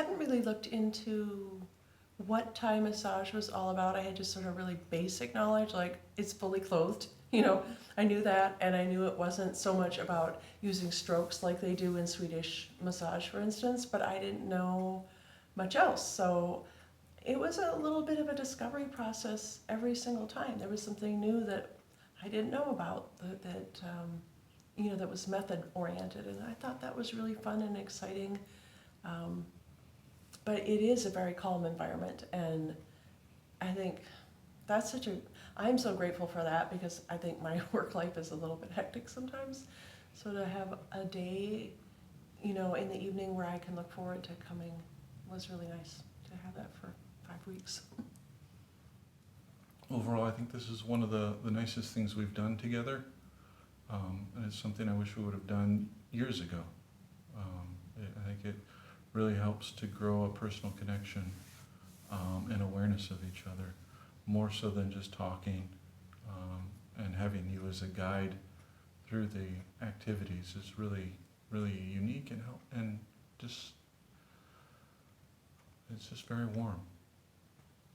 hadn't really looked into what Thai massage was all about. I had just sort of really basic knowledge, like it's fully clothed, I knew that, and I knew it wasn't so much about using strokes like they do in Swedish massage, for instance, but I didn't know much else. So it was a little bit of a discovery process every single time. There was something new that I didn't know about that was method oriented, and I thought that was really fun and exciting. But it is a very calm environment, and I think that's I'm so grateful for that, because I think my work life is a little bit hectic sometimes. So to have a day, in the evening where I can look forward to coming was really nice to have that for 5 weeks. Overall, I think this is one of the nicest things we've done together, and it's something I wish we would have done years ago. I think it really helps to grow a personal connection and awareness of each other, more so than just talking, and having you as a guide through the activities is really, really unique and it's just very warm.